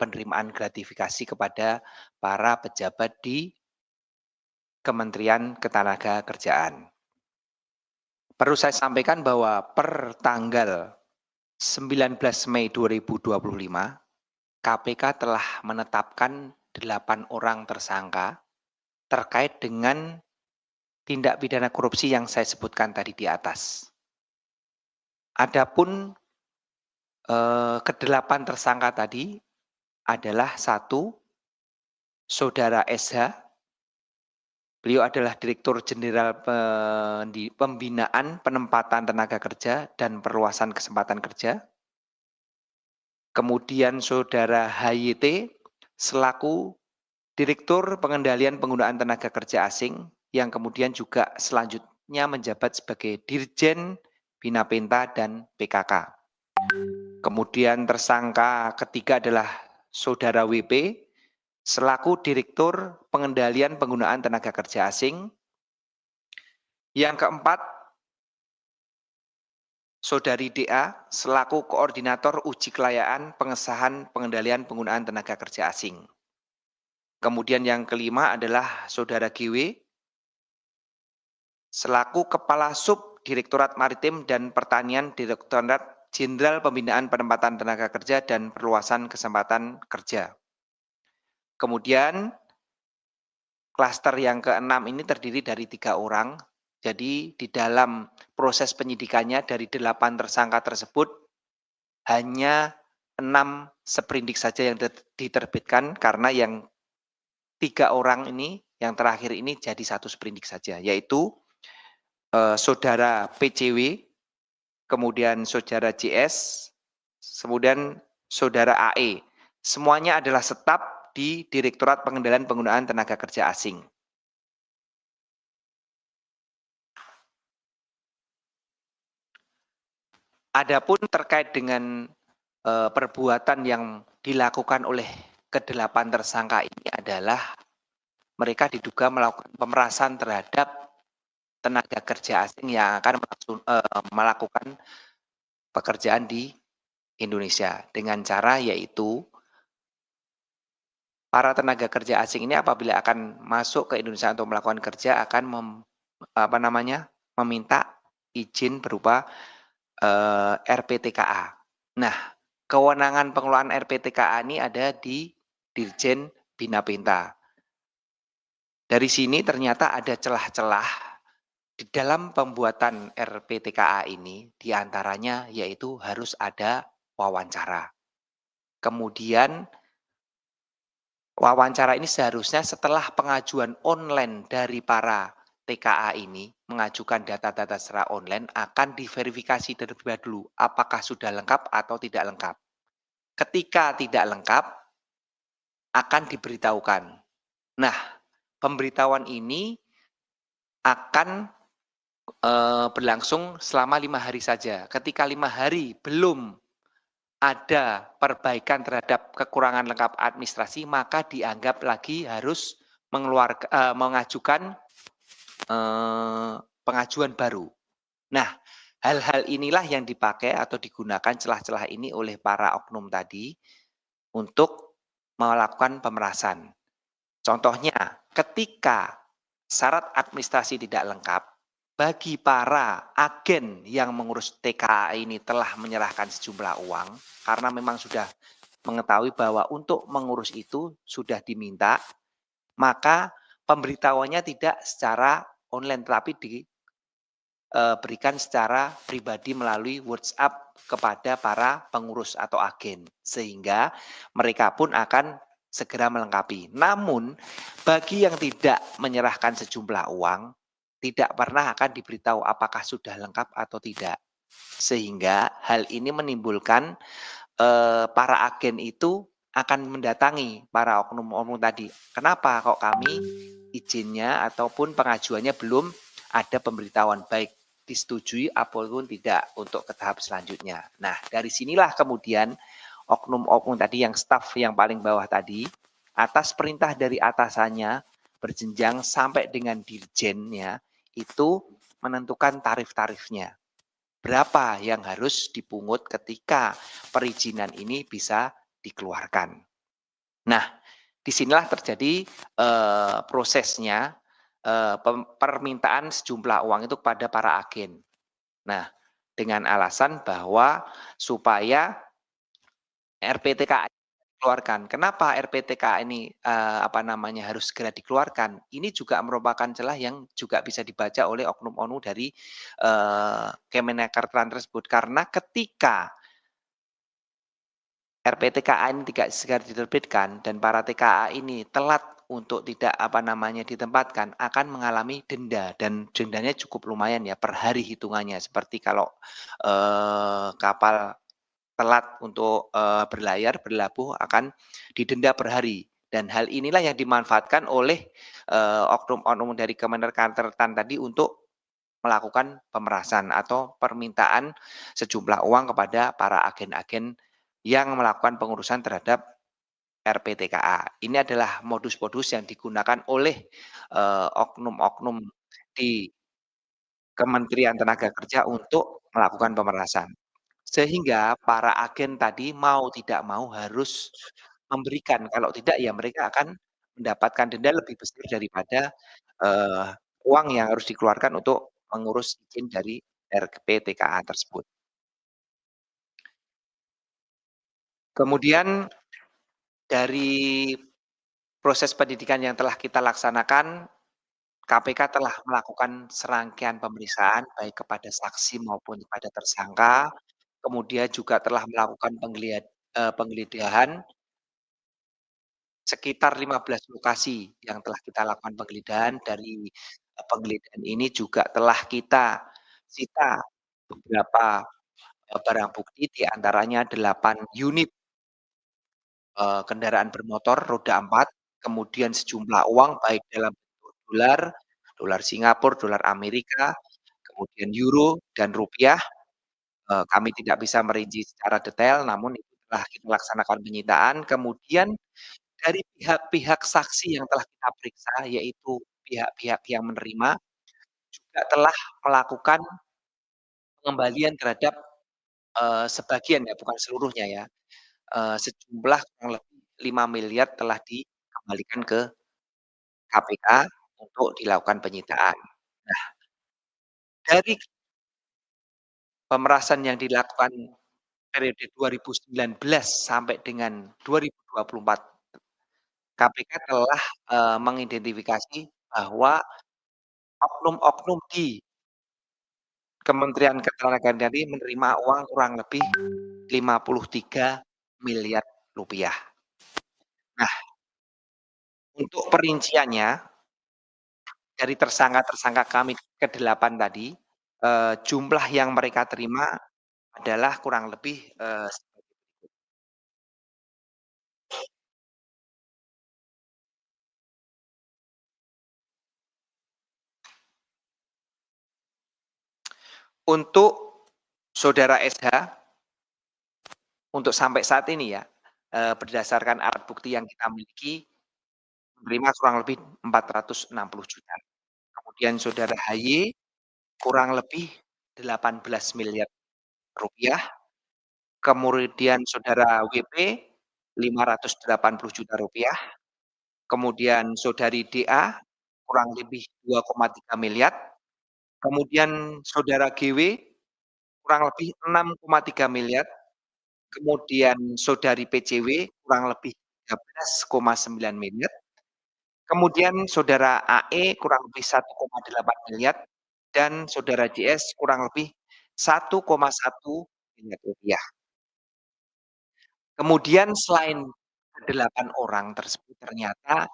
penerimaan gratifikasi kepada para pejabat di Kementerian Ketenagakerjaan. Perlu saya sampaikan bahwa per tanggal 19 Mei 2025, KPK telah menetapkan 8 orang tersangka terkait dengan tindak pidana korupsi yang saya sebutkan tadi di atas. Adapun ke-8 tersangka tadi adalah satu, Saudara SH. Beliau adalah Direktur Jenderal Pembinaan Penempatan Tenaga Kerja dan Perluasan Kesempatan Kerja. Kemudian Saudara HYT selaku Direktur Pengendalian Penggunaan Tenaga Kerja Asing yang kemudian juga selanjutnya menjabat sebagai Dirjen Bina Penta dan PKK. Kemudian tersangka ketiga adalah Saudara WP selaku Direktur Pengendalian Penggunaan Tenaga Kerja Asing. Yang keempat, Saudari DA selaku Koordinator Uji Kelayakan Pengesahan Pengendalian Penggunaan Tenaga Kerja Asing. Kemudian yang kelima adalah Saudara GW selaku Kepala Sub Direktorat Maritim dan Pertanian Direktorat Jenderal Pembinaan Penempatan Tenaga Kerja dan Perluasan Kesempatan Kerja. Kemudian klaster yang keenam ini terdiri dari 3 orang. Jadi di dalam proses penyidikannya dari 8 tersangka tersebut hanya 6 sprindik saja yang diterbitkan karena yang 3 orang ini yang terakhir ini jadi 1 sprindik saja, yaitu Saudara PCW, kemudian Saudara JS, kemudian Saudara AE. Semuanya adalah staf di Direktorat Pengendalian Penggunaan Tenaga Kerja Asing. Adapun terkait dengan perbuatan yang dilakukan oleh ke-8 tersangka ini adalah mereka diduga melakukan pemerasan terhadap tenaga kerja asing yang akan melakukan pekerjaan di Indonesia dengan cara yaitu para tenaga kerja asing ini apabila akan masuk ke Indonesia untuk melakukan kerja akan meminta izin berupa RPTKA. Nah, kewenangan pengelolaan RPTKA ini ada di Dirjen Bina Penta. Dari sini ternyata ada celah-celah di dalam pembuatan RPTKA ini, diantaranya yaitu harus ada wawancara. Kemudian wawancara ini seharusnya setelah pengajuan online dari para TKA ini mengajukan data-data secara online akan diverifikasi terlebih dahulu apakah sudah lengkap atau tidak lengkap. Ketika tidak lengkap akan diberitahukan. Nah, pemberitahuan ini akan berlangsung selama 5 hari saja. Ketika 5 hari belum ada perbaikan terhadap kekurangan lengkap administrasi, maka dianggap lagi harus mengajukan pengajuan baru. Nah, hal-hal inilah yang dipakai atau digunakan celah-celah ini oleh para oknum tadi untuk melakukan pemerasan. Contohnya, ketika syarat administrasi tidak lengkap, bagi para agen yang mengurus TKA ini telah menyerahkan sejumlah uang, karena memang sudah mengetahui bahwa untuk mengurus itu sudah diminta, maka pemberitahuannya tidak secara online, tetapi diberikan secara pribadi melalui WhatsApp kepada para pengurus atau agen, sehingga mereka pun akan segera melengkapi. Namun, bagi yang tidak menyerahkan sejumlah uang, tidak pernah akan diberitahu apakah sudah lengkap atau tidak. Sehingga hal ini menimbulkan para agen itu akan mendatangi para oknum-oknum tadi. Kenapa kok kami izinnya ataupun pengajuannya belum ada pemberitahuan baik disetujui ataupun tidak untuk ke tahap selanjutnya. Nah, dari sinilah kemudian oknum-oknum tadi yang staf yang paling bawah tadi atas perintah dari atasannya berjenjang sampai dengan dirjennya itu menentukan tarif-tarifnya. Berapa yang harus dipungut ketika perizinan ini bisa dikeluarkan. Nah, disinilah terjadi, prosesnya, permintaan sejumlah uang itu kepada para agen. Nah, dengan alasan bahwa supaya RPTK dikeluarkan. Kenapa RPTK ini, harus segera dikeluarkan? Ini juga merupakan celah yang juga bisa dibaca oleh oknum-oknum dari, Kemenakerta tersebut. Karena ketika RPTKA ini tidak segera diterbitkan dan para TKA ini telat untuk tidak, ditempatkan, akan mengalami denda dan dendanya cukup lumayan ya, per hari hitungannya. Seperti kalau, kapal telat untuk, berlayar, berlabuh akan didenda per hari dan hal inilah yang dimanfaatkan oleh, oknum-oknum dari Kemenakerta tadi untuk melakukan pemerasan atau permintaan sejumlah uang kepada para agen-agen yang melakukan pengurusan terhadap RPTKA. Ini adalah modus-modus yang digunakan oleh, oknum-oknum di Kementerian Tenaga Kerja untuk melakukan pemerasan. Sehingga para agen tadi mau tidak mau harus memberikan, kalau tidak ya mereka akan mendapatkan denda lebih besar daripada, eee, uang yang harus dikeluarkan untuk mengurus izin dari RPTKA tersebut. Kemudian dari proses pendidikan yang telah kita laksanakan, KPK telah melakukan serangkaian pemeriksaan baik kepada saksi maupun kepada tersangka, kemudian juga telah melakukan penggeledahan sekitar 15 lokasi yang telah kita lakukan penggeledahan. Dari, penggeledahan ini juga telah kita sita beberapa, barang bukti, di antaranya 8 unit, kendaraan bermotor roda 4, kemudian sejumlah uang baik dalam bentuk dolar, dolar Singapura, dolar Amerika, kemudian euro dan rupiah. Kami tidak bisa merinci secara detail, namun itu telah kita laksanakan penyitaan. Kemudian dari pihak-pihak saksi yang telah kita periksa, yaitu pihak-pihak yang menerima, juga telah melakukan pengembalian terhadap, sebagian ya, bukan seluruhnya ya, sejumlah kurang lebih 5 miliar telah dikembalikan ke KPK untuk dilakukan penyitaan. Nah, dari pemerasan yang dilakukan periode 2019 sampai dengan 2024, KPK telah, mengidentifikasi bahwa oknum-oknum di Kementerian Ketenagakerjaan tadi menerima uang kurang lebih 53 miliar rupiah. Nah, untuk perinciannya, dari tersangka-tersangka kami ke-8 tadi, jumlah yang mereka terima adalah kurang lebih, untuk saudara SH, untuk sampai saat ini ya, berdasarkan alat bukti yang kita miliki, menerima kurang lebih 460 juta. Kemudian saudara HY kurang lebih 18 miliar rupiah, kemudian saudara WP 580 juta rupiah, kemudian saudari DA kurang lebih 2,3 miliar, kemudian saudara GW kurang lebih 6,3 miliar, kemudian saudari PCW kurang lebih 13,9 miliar, kemudian saudara AE kurang lebih 1,8 miliar, dan saudara JS kurang lebih 1,1 miliar rupiah. Kemudian selain 8 orang tersebut, ternyata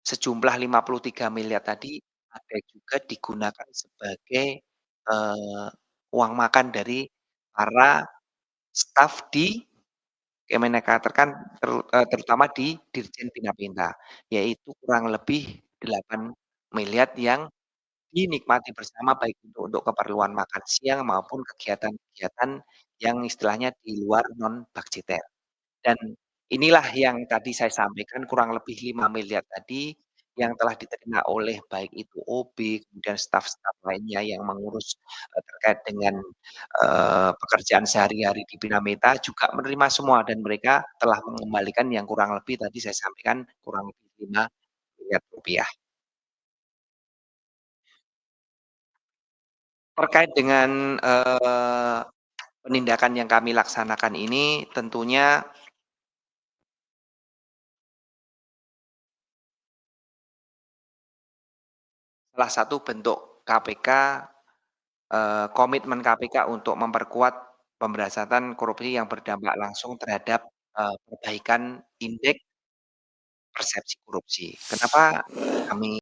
sejumlah 53 miliar tadi ada juga digunakan sebagai, uang makan dari para staf di Kemenakerta, terutama di Dirjen Bina Pinta, yaitu kurang lebih 8 miliar yang dinikmati bersama baik untuk keperluan makan siang maupun kegiatan-kegiatan yang istilahnya di luar non budgeter. Dan inilah yang tadi saya sampaikan kurang lebih 5 miliar tadi yang telah diterima oleh baik itu OB, kemudian staf-staf lainnya yang mengurus, terkait dengan, pekerjaan sehari-hari di Pinameta juga menerima semua dan mereka telah mengembalikan yang kurang lebih tadi saya sampaikan kurang lebih Rp5.000.000. Terkait dengan, penindakan yang kami laksanakan ini tentunya salah satu bentuk KPK, komitmen KPK untuk memperkuat pemberantasan korupsi yang berdampak langsung terhadap, perbaikan indeks persepsi korupsi. Kenapa kami